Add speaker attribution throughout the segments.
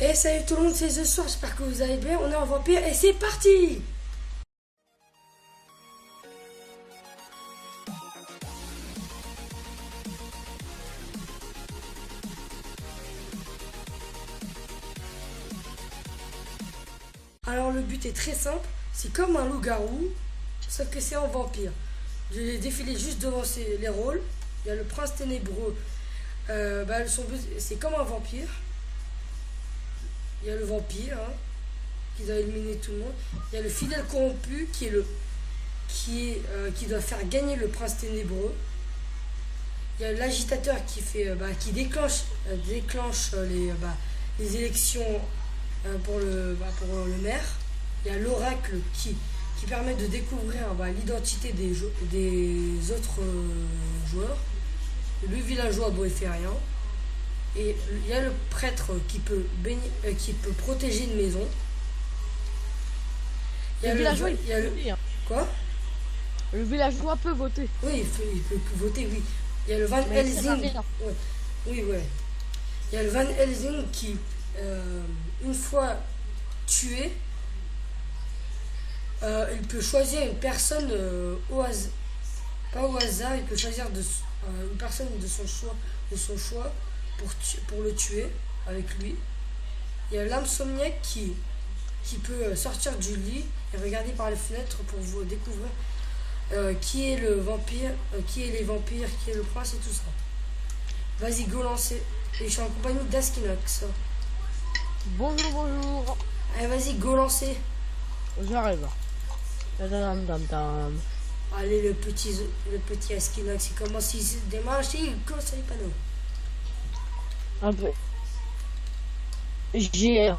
Speaker 1: Et salut tout le monde, c'est The Soir, j'espère que vous allez bien, on est en vampire et c'est parti. Alors le but est très simple, c'est comme un loup-garou, sauf que c'est en vampire. Je vais défiler juste devant les rôles. Il y a le prince ténébreux, son but c'est comme un vampire. Il y a le vampire qui doit éliminer tout le monde. Il y a le fidèle corrompu qui doit faire gagner le prince ténébreux. Il y a l'agitateur qui déclenche les élections pour le maire. Il y a l'oracle qui permet de découvrir l'identité des autres joueurs. Le villageois boéférien. Et il y a le prêtre qui peut protéger une maison.
Speaker 2: Le villageois il peut voter.
Speaker 1: Quoi?
Speaker 2: Le villageois peut voter.
Speaker 1: Oui, il peut voter, oui. Il y a le Van Helsing. Ouais. Oui, ouais. Il y a le Van Helsing qui, une fois tué, il peut choisir une personne au hasard. Pas au hasard, il peut choisir une personne de son choix pour le tuer avec lui. Il y a l'insomniaque qui peut sortir du lit et regarder par les fenêtres pour vous découvrir qui est le vampire, qui est les vampires, qui est le prince et tout ça. Vas-y, go lancer. Et je suis en compagnie d'Askinox.
Speaker 2: Bonjour.
Speaker 1: Allez, vas-y, go lancer.
Speaker 2: J'arrive.
Speaker 1: Allez, le petit Askinox, il commence, il se démarche et il commence les panneaux.
Speaker 2: Un peu. J'ai.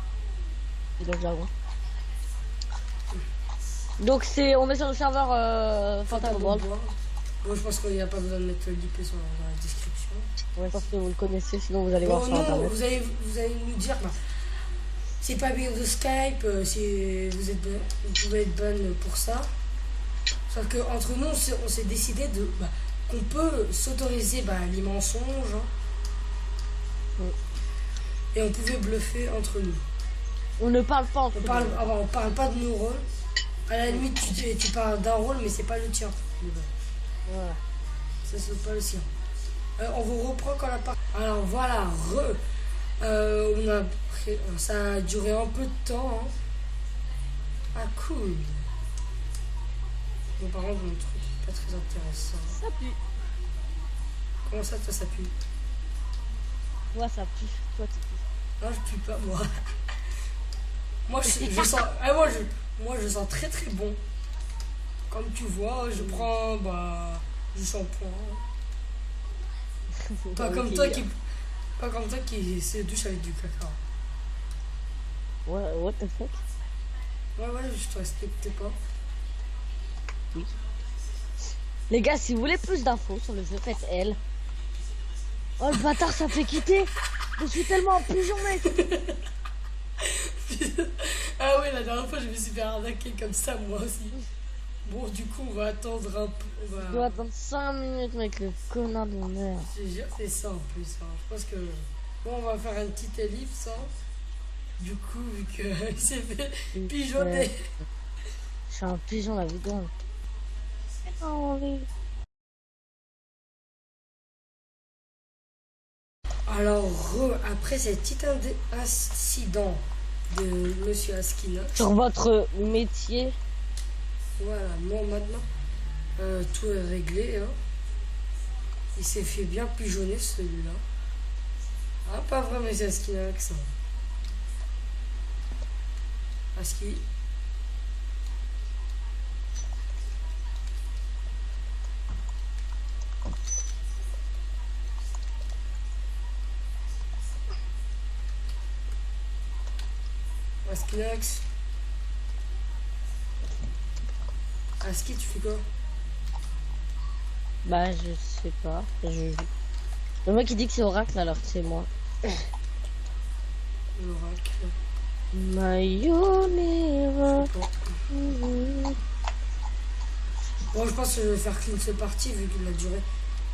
Speaker 2: Donc on est sur le serveur Phantom World.
Speaker 1: Bon, je pense qu'il n'y a pas besoin de mettre l'IP dans la description.
Speaker 2: Ouais, parce que vous le connaissez, sinon vous allez voir sur internet.
Speaker 1: Vous allez nous dire, c'est pas bien de Skype, vous pouvez être bonne pour ça. Sauf qu'entre nous, on s'est décidé qu'on peut s'autoriser les mensonges. Et on pouvait bluffer entre nous.
Speaker 2: On ne parle pas entre nous.
Speaker 1: On parle pas de nos rôles. À la limite, tu parles d'un rôle, mais c'est pas le tien.
Speaker 2: Voilà.
Speaker 1: Ça, c'est pas le sien. On vous reprend quand la part. Alors voilà, ça a duré un peu de temps. Ah, cool. Bon, par contre, mon truc est pas très intéressant.
Speaker 2: Ça pue.
Speaker 1: Comment ça, toi, ça pue?
Speaker 2: Moi, ça pue. Toi, tu pues.
Speaker 1: Non, je pue pas, moi. Moi, je sens. Moi, je sens très très bon. Comme tu vois, je prends du shampoing. Pas comme toi qui se douche avec du caca.
Speaker 2: Ouais, what the fuck?
Speaker 1: Ouais, je te respecte pas.
Speaker 2: Oui. Les gars, si vous voulez plus d'infos sur le jeu, faites L. Oh le bâtard, ça fait quitter. Je suis tellement en pigeon, mec.
Speaker 1: Ah ouais, la dernière fois, je me suis fait arnaquer comme ça, moi aussi. Bon, du coup, on va attendre un peu.
Speaker 2: Je dois attendre 5 minutes, mec, le connard de merde.
Speaker 1: J'ai déjà fait ça en plus. Je pense que. Bon, on va faire une petite ellipse. Du coup, vu qu'il s'est fait pigeonner.
Speaker 2: Je suis un pigeon, la vidéo. Oh, oui.
Speaker 1: Alors, après cet petit incident de Monsieur Askinox.
Speaker 2: Sur votre métier.
Speaker 1: Voilà, bon, maintenant, tout est réglé. Il s'est fait bien pigeonner celui-là. Ah, pas vrai, Monsieur Askinox. Aski. Askinox. Aski, tu fais quoi?
Speaker 2: Bah, je sais pas. Le mec il dit que c'est Oracle alors que c'est moi.
Speaker 1: L'oracle.
Speaker 2: Mayonnaise.
Speaker 1: Bon, je pense que je vais faire qu'une seule partie vu qu'il a duré.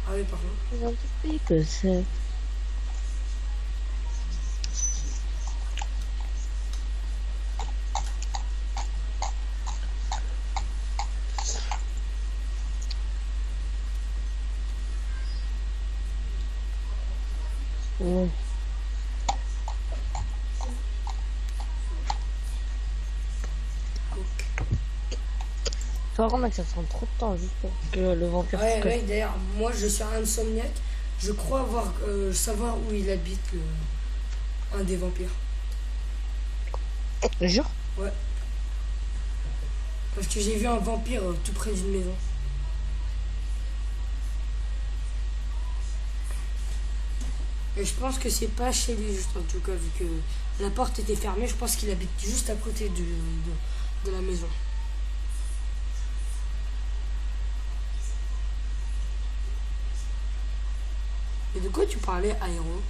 Speaker 1: Ah oui, par contre.
Speaker 2: Que c'est. Ouais. Tu vois, mec, ça prend trop de temps juste pour que le vampire
Speaker 1: Ouais,
Speaker 2: se cache.
Speaker 1: mec, d'ailleurs, moi je suis un insomniaque. Je crois avoir savoir où il habite, un des vampires.
Speaker 2: Je jure.
Speaker 1: Ouais. Parce que j'ai vu un vampire tout près d'une maison. Et je pense que c'est pas chez lui, juste en tout cas, vu que la porte était fermée. Je pense qu'il habite juste à côté de la maison. Et de quoi tu parlais, Aéro?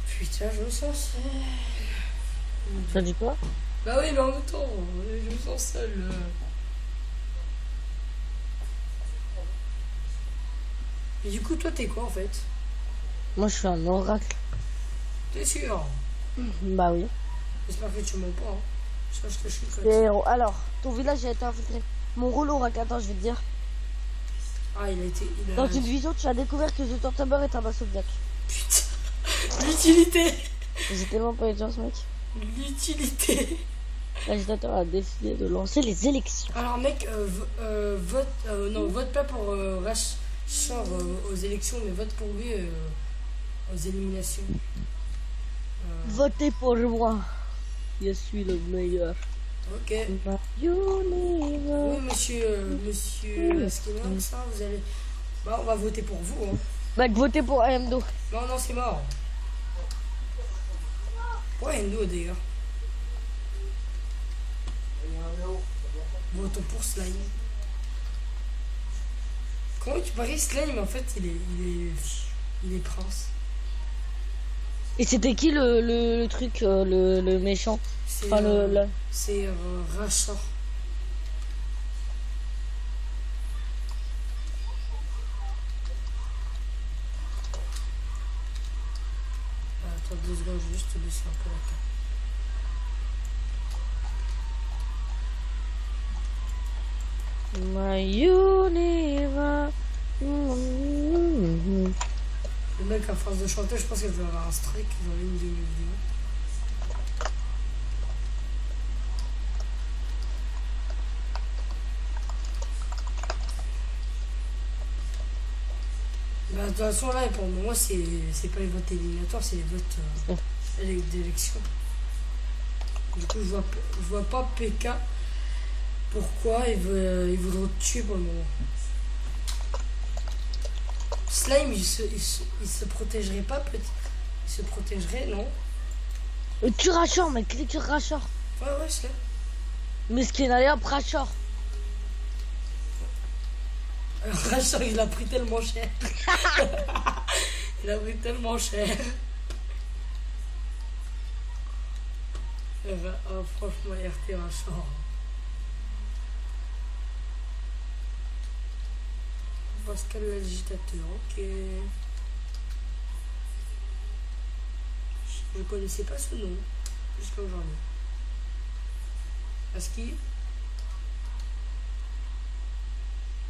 Speaker 1: Putain, je me sens seul.
Speaker 2: Ça dit quoi?
Speaker 1: Bah oui, mais en même temps, je me sens seul. Et du coup, toi, t'es quoi en fait?
Speaker 2: Moi, je suis un oracle.
Speaker 1: T'es sûr?
Speaker 2: Bah oui.
Speaker 1: J'espère que tu mens pas. Hein. Sache que je suis comme
Speaker 2: Et,
Speaker 1: ça.
Speaker 2: alors, ton village a été infiltré. Mon rôle oracle, attends, je vais te dire.
Speaker 1: Ah, il a été. Il a...
Speaker 2: Dans une vision, tu as découvert que The Tortuber est un insomniaque.
Speaker 1: Putain. L'utilité.
Speaker 2: J'ai tellement pas eu de chance, mec.
Speaker 1: L'utilité.
Speaker 2: L'agitateur a décidé de lancer les élections.
Speaker 1: Alors, mec, vote. Non, vote pas pour Rachar aux élections, mais vote pour lui aux éliminations.
Speaker 2: Votez pour moi. Je suis le meilleur.
Speaker 1: Ok.
Speaker 2: My universe.
Speaker 1: Oui, monsieur Skinner, ça, vous allez. Bah, on va voter pour vous. Hein.
Speaker 2: Mec, votez pour Endo.
Speaker 1: Non, non, c'est mort. Pourquoi Endo d'ailleurs? Votons pour Slime. Comment tu paries Slime? En fait, il est prince.
Speaker 2: Et c'était qui le truc, le méchant?
Speaker 1: C'est
Speaker 2: Enfin,
Speaker 1: c'est Rachar. Attends 2 secondes, je vais juste te baisser un peu la carte.
Speaker 2: My universe.
Speaker 1: Le mec, à force de chanter, je pense qu'il va avoir un strike dans une de mes vidéos. Bah, de toute façon, là, pour moi, c'est pas les votes éliminatoires, c'est les votes d'élection. Du coup, je vois pas PK pourquoi il voudrait te tuer pour le moment. Slime, il se protégerait pas, peut-être. Il se protégerait, non?
Speaker 2: Tu Rachor, mec, clique sur Rachor.
Speaker 1: Ouais, ouais, c'est.
Speaker 2: Mais ce qui est allé hop, Rachor.
Speaker 1: Rachor, il a pris tellement cher. Il a pris tellement cher. Oh, franchement, RT Rachor. Pascal l'agitateur, ok. Je connaissais pas ce nom jusqu'à aujourd'hui. Parce qu'il.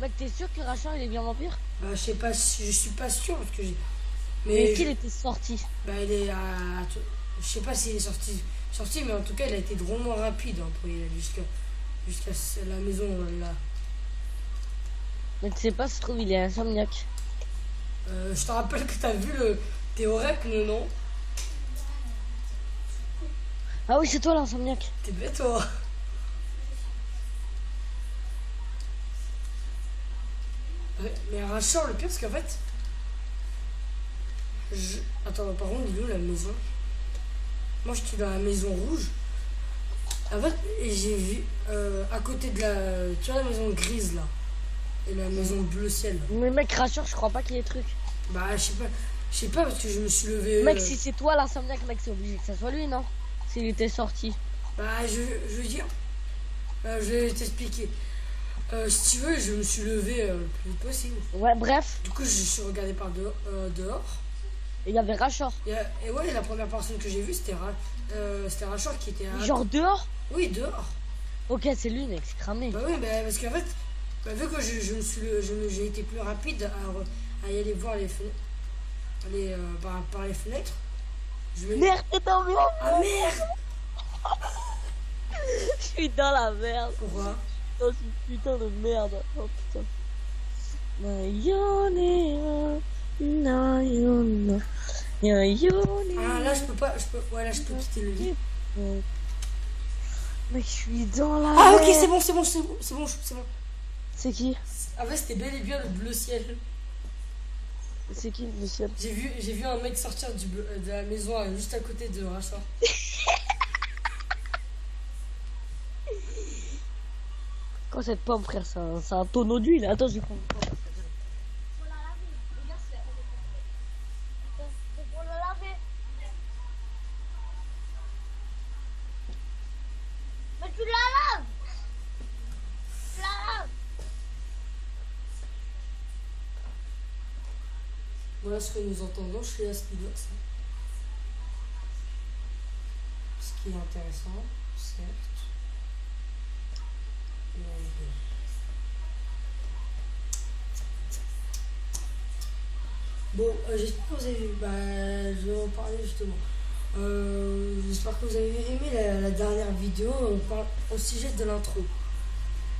Speaker 2: Mec, t'es sûr que Rachor il est bien vampire?
Speaker 1: Bah, je sais pas, je suis pas sûr parce que j'ai.
Speaker 2: Mais est-ce qu'il était sorti?
Speaker 1: Bah, il est à. Je sais pas s'il est sorti, mais en tout cas, il a été drôlement rapide hein, pour y aller jusqu'à la maison là.
Speaker 2: Mais tu sais pas, se trouve, il est insomniaque.
Speaker 1: Je te rappelle que t'as vu le théorème, non?
Speaker 2: Ah oui, c'est toi l'insomniaque.
Speaker 1: T'es bête, toi. Ouais, mais Rachor, le pire, parce qu'en fait. Attends, par contre, il est où la maison? Moi, je suis dans la maison rouge. En fait, j'ai vu à côté de la. Tu vois la maison grise là? Et la maison bleu ciel.
Speaker 2: Mais mec, Rachor, je crois pas qu'il y ait truc.
Speaker 1: Bah, je sais pas parce que je me suis levé.
Speaker 2: Mec, si c'est toi l'insomniaque, mec, c'est obligé que ça soit lui, non? S'il était sorti.
Speaker 1: Bah, je veux dire. Je vais t'expliquer. Si tu veux, je me suis levé le plus vite possible.
Speaker 2: Ouais, bref.
Speaker 1: Du coup, je suis regardé par dehors.
Speaker 2: Et il y avait Rachor.
Speaker 1: Et ouais, la première personne que j'ai vue, c'était Rachor qui était à...
Speaker 2: Genre dehors?
Speaker 1: Oui, dehors.
Speaker 2: Ok, c'est lui, mec, c'est cramé.
Speaker 1: Bah oui, mais parce qu'en fait, Bah, vu que j'ai été plus rapide à y aller voir les fenêtres, par les fenêtres, je vais...
Speaker 2: Merde, t'es dans merde.
Speaker 1: Ah merde!
Speaker 2: Je suis dans la merde.
Speaker 1: Pourquoi?
Speaker 2: Dans une putain de merde. Oh putain. Mayonnaise, mayonnaise, mayonnaise.
Speaker 1: Ah là je peux pas, ouais là je peux quitter le lit.
Speaker 2: Mec, je suis dans la
Speaker 1: Ah ok,
Speaker 2: merde.
Speaker 1: c'est bon.
Speaker 2: C'est qui?
Speaker 1: Ah ouais, c'était bel et bien le bleu ciel.
Speaker 2: C'est qui le ciel?
Speaker 1: J'ai vu un mec sortir de la maison juste à côté de Rachel.
Speaker 2: Quand cette pomme, frère, c'est un tonneau d'huile. Attends, je vais prendre une pomme.
Speaker 3: Faut la laver. Regarde, c'est pour le laver. Mais tu la laves. Tu la laves.
Speaker 1: Voilà ce que nous entendons chez Aspidox. Ce qui est intéressant, certes. Bon, j'espère que vous avez... je vais en parler justement. J'espère que vous avez aimé la dernière vidéo au sujet de l'intro.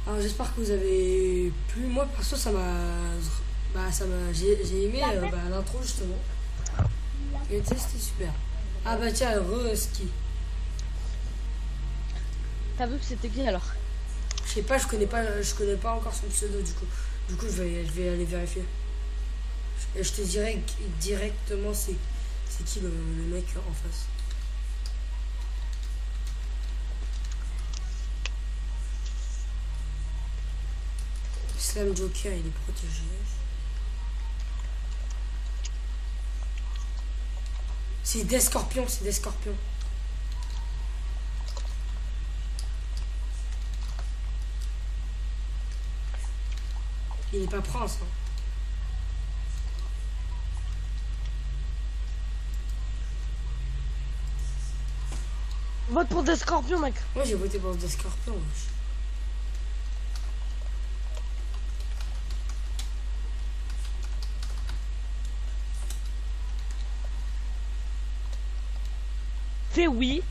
Speaker 1: Alors j'espère que vous avez plu. Moi perso ça m'a... j'ai aimé l'intro justement. Et tu sais, c'était super. Ah bah tiens, ski.
Speaker 2: T'as vu que c'était qui alors?
Speaker 1: Je sais pas, je connais pas encore son pseudo du coup. Du coup je vais aller vérifier. Et je te dirai directement c'est qui le mec en face. Slam Joker, il est protégé. C'est des scorpions. Il est pas prince. Hein.
Speaker 2: Vote pour des scorpions, mec.
Speaker 1: Moi j'ai voté pour des scorpions. Wesh.
Speaker 2: Fais oui.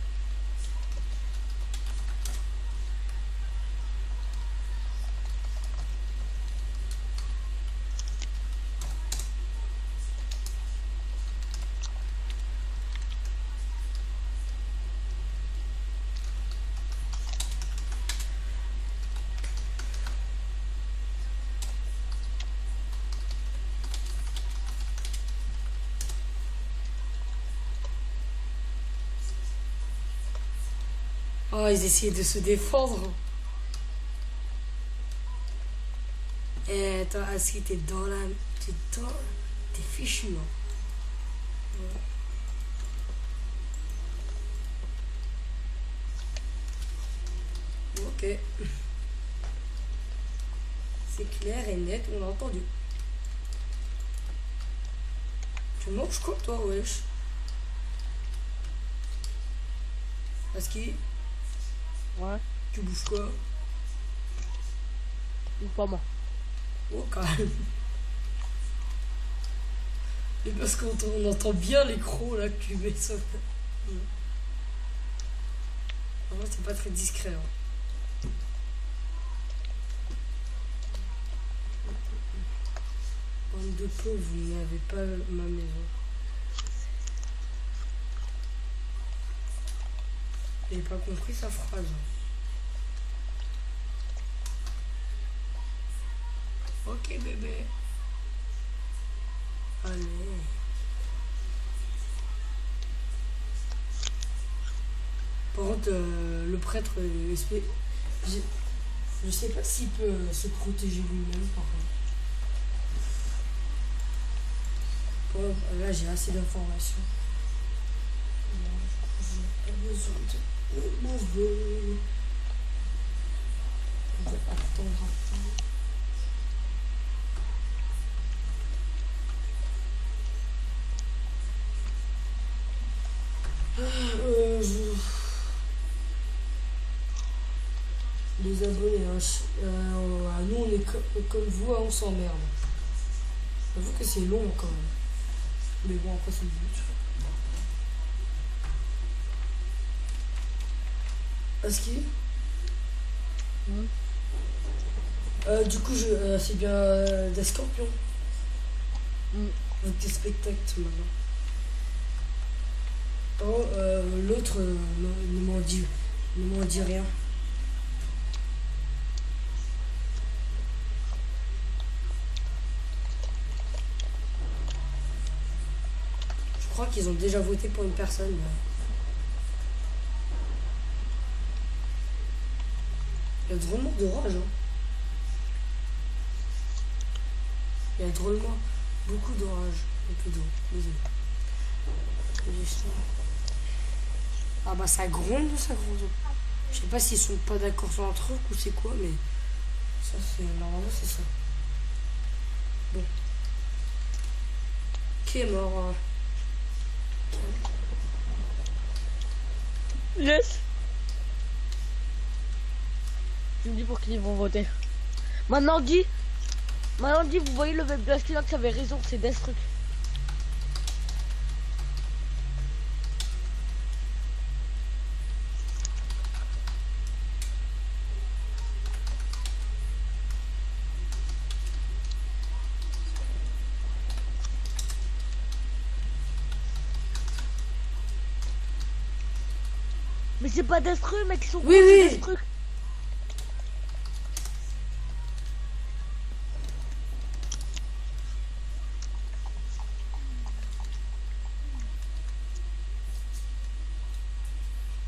Speaker 1: Oh, ils essayaient de se défendre. Eh, toi, Aski, t'es dans la... T'es fichu, non? Ouais. Ok. C'est clair et net, on a entendu. Tu manges quoi, toi, wesh? Aski?
Speaker 2: Ouais.
Speaker 1: Tu bouges quoi?
Speaker 2: Ou pas moi.
Speaker 1: Oh, calme. Mais parce qu'on entend bien les crocs là que tu mets ça. En vrai, c'est pas très discret. Hein. Bande de pauvres, vous n'avez pas ma maison. J'ai pas compris sa phrase. Ok bébé. Allez. Par contre, le prêtre, je sais pas s'il peut se protéger lui-même par contre. Bon, là j'ai assez d'informations. J'ai pas besoin de m'ouvrir. On va attendre un peu. Les abonnés, hein, nous on est comme vous, hein, on s'emmerde. J'avoue que c'est long quand même. Mais bon, après c'est le but. Aski du coup, c'est bien des scorpions. Avec des spectacles maintenant. Oh, l'autre ne m'en dit rien. Je crois qu'ils ont déjà voté pour une personne. Il y a drôlement d'orage. Hein. Il y a drôlement beaucoup d'orage. Un peu d'eau. Désolé. Ah bah ça gronde. Je sais pas s'ils sont pas d'accord sur un truc ou c'est quoi, mais ça c'est normalement c'est ça. Bon. Qui est mort?
Speaker 2: Yes. Tu me dis pour qui ils vont voter. Maintenant dit, vous voyez le web de Askinox avait raison, c'est Destruct. Mais c'est pas Destruct, mec, ils sont
Speaker 1: Oui, oui.
Speaker 2: Destruct.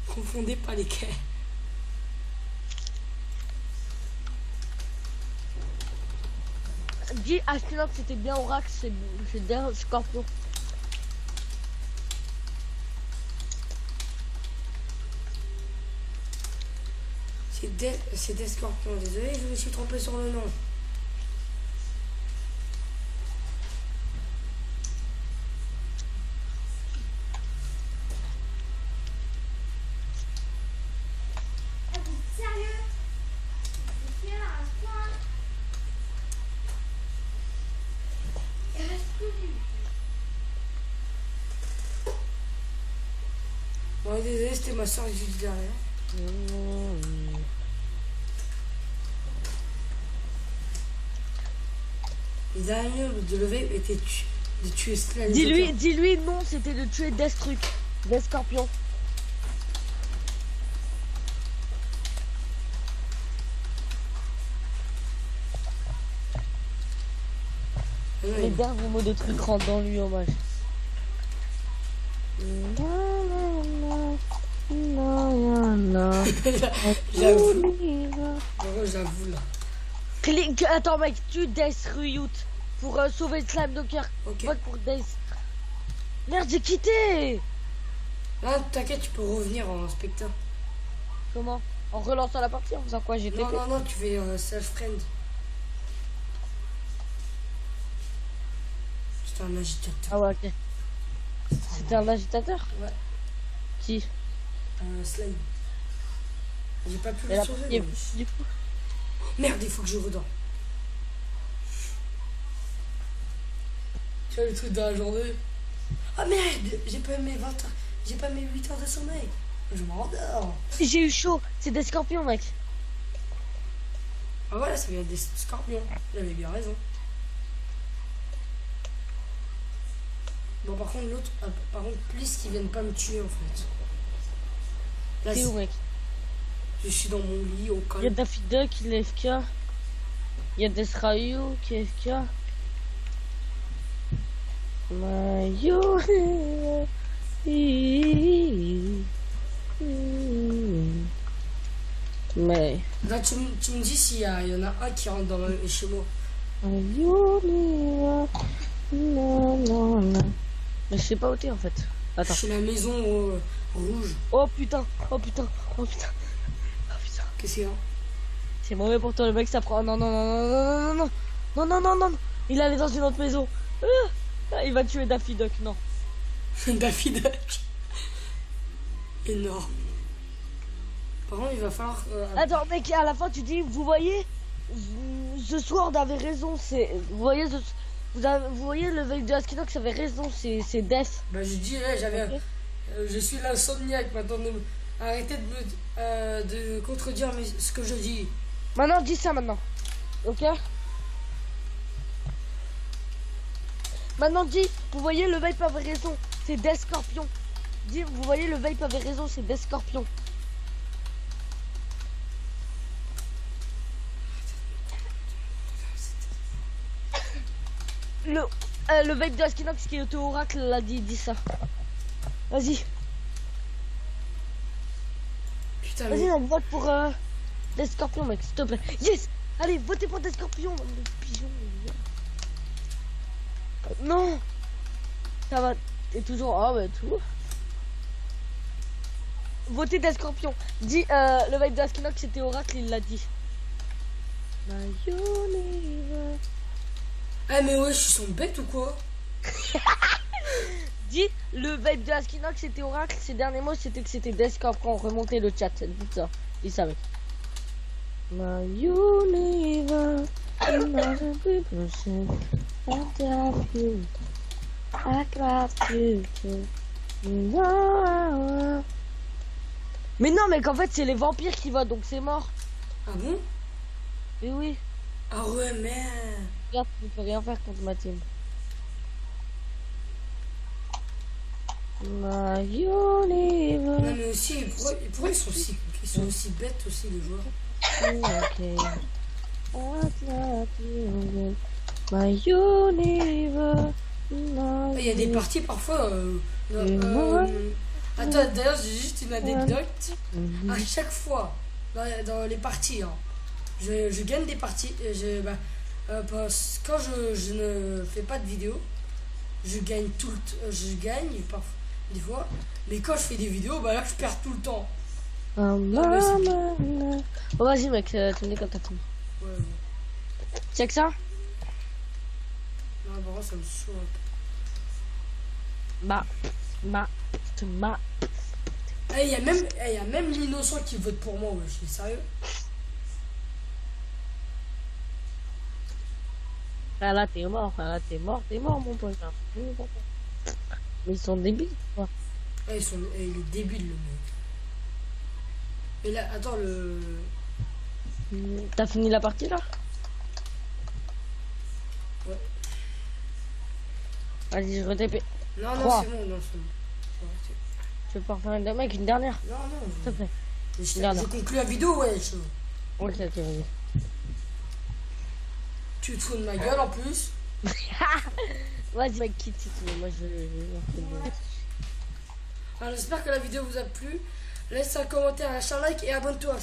Speaker 1: Confondez pas les quais.
Speaker 2: Dis Askinox c'était bien Orax, c'est bien Scorpion.
Speaker 1: C'est des scorpions, désolé, je me suis trompé sur le nom. Bon, désolé, c'était ma soeur juste derrière. Les derniers de lever était de tuer cela.
Speaker 2: Dis-lui non, c'était de tuer Destruct, des scorpions. Les derniers mots de trucs rentrent dans lui, hommage.
Speaker 1: J'avoue là.
Speaker 2: Attends mec, tue Death Ryut pour sauver le slime Docker.
Speaker 1: Ok.
Speaker 2: Vote pour Death. Merde, j'ai quitté.
Speaker 1: Non, t'inquiète, tu peux revenir en spectateur.
Speaker 2: Comment? En relançant la partie, en faisant quoi? J'ai
Speaker 1: Non, non, non, tu fais self-friend. C'était un agitateur.
Speaker 2: Ah ouais, ok. C'était un agitateur?
Speaker 1: Ouais.
Speaker 2: Qui?
Speaker 1: Slime. J'ai pas pu
Speaker 2: Et
Speaker 1: le
Speaker 2: la
Speaker 1: sauver.
Speaker 2: partie est
Speaker 1: Mais...
Speaker 2: plus, du coup.
Speaker 1: Merde, il faut que je redors. Tu vois le truc de la journée. Ah merde, j'ai pas mes 20 heures. J'ai pas mes 8 heures de sommeil. Je m'endors.
Speaker 2: J'ai eu chaud, c'est des scorpions mec.
Speaker 1: Ah voilà, ça vient des scorpions. J'avais bien raison. Bon, par contre, l'autre, par contre, please qu'ils viennent pas me tuer en fait. Là,
Speaker 2: T'es où mec?
Speaker 1: je suis dans mon lit au calme.
Speaker 2: Il y a Daffy Duck, il est FK. Il y a Desrayo qui est FK. Mayo. Mais.
Speaker 1: Là, tu me dis s'il y en a un qui rentre dans chez moi.
Speaker 2: Mais je sais pas où t'es en fait. Attends.
Speaker 1: Je suis la maison rouge.
Speaker 2: Oh putain, oh putain, oh putain. Oh putain.
Speaker 1: Qu'est-ce qu'il y a?
Speaker 2: C'est mauvais pour toi, le mec, ça prend. Non, non, non, non, non, non, non, non, non, non, non, non. Il allait dans une autre maison. Il va tuer Daffy Duck, non.
Speaker 1: Daffy Duck. Énorme. Par contre, il va falloir.
Speaker 2: Attends, mec, à la fin, tu dis, vous voyez, ce Sword avait raison, c'est... Vous voyez, vous voyez le veille de Askinox avait raison, c'est Death.
Speaker 1: Bah je dis, ouais, j'avais...
Speaker 2: Ok.
Speaker 1: Je suis l'insomniaque maintenant. Arrêtez de contredire ce que je dis.
Speaker 2: Maintenant, dis ça maintenant. Ok. Maintenant, dis, vous voyez le Vape avait raison, c'est Death Scorpion. Dis, vous voyez le Vape avait raison, c'est Death Scorpion. Le Vape de Askinox qui était Oracle l'a dit, dis ça. Vas-y,
Speaker 1: Putain,
Speaker 2: vas-y,
Speaker 1: mais...
Speaker 2: on vote pour Death Scorpion, mec, s'il te plaît. Yes. Allez, votez pour Death Scorpion, le pigeon. Non. Ça va, t'es toujours... Ah ouais, tout. Votez Death Scorpion. Dis, le Vape de Askinox c'était Oracle, il l'a dit. My universe.
Speaker 1: Ah mais ouais, je suis son bête ou quoi?
Speaker 2: Dis, le Vape de Askinox c'était Oracle, ses derniers mots c'était que c'était Death Scorpion. Remontez le chat, dites ça. Dis ça, mec. My universe, another people say, I love you, I love you. Mais non, mec, en fait, c'est les vampires qui votent, donc c'est mort.
Speaker 1: Ah bon?
Speaker 2: Mais oui,
Speaker 1: Ah ouais, merde.
Speaker 2: regarde, tu peux rien faire contre ma team. My universe.
Speaker 1: Non mais aussi, pourquoi ils sont aussi bêtes aussi les joueurs?
Speaker 2: Okay. I love you, my universe.
Speaker 1: Il y a des parties parfois... Attends, d'ailleurs j'ai juste une anecdote. À chaque fois, dans les parties, hein, je gagne des parties. Quand je ne fais pas de vidéo, je gagne je gagne parfois, des fois. Mais quand je fais des vidéos, bah là je perds tout le temps.
Speaker 2: Oh, vas-y mec, tu me dis quand t'as fini.
Speaker 1: Ouais, ouais.
Speaker 2: Check ça.
Speaker 1: Non, vraiment ça me saoule un peu.
Speaker 2: Ma.
Speaker 1: Il y a même l'innocent qui vote pour moi, ouais, je suis sérieux.
Speaker 2: Ah là t'es mort, mon pote. Mais ils sont débiles, quoi.
Speaker 1: Il est débile le mec. Et là, attends,
Speaker 2: T'as fini la partie là?
Speaker 1: Ouais.
Speaker 2: Vas-y, je retépé.
Speaker 1: Non,
Speaker 2: Trois.
Speaker 1: c'est bon, non, c'est bon. Faut arrêter.
Speaker 2: Tu veux pas refaire une dernière?
Speaker 1: Non,
Speaker 2: S'il te plaît.
Speaker 1: je conclue la vidéo, ouais.
Speaker 2: Ok, vas-y.
Speaker 1: Tu te fous de ma gueule en plus.
Speaker 2: Vas-y, mec, quitte, moi je...
Speaker 1: Alors, j'espère que la vidéo vous a plu. Laisse un commentaire, lâche un like et abonne-toi.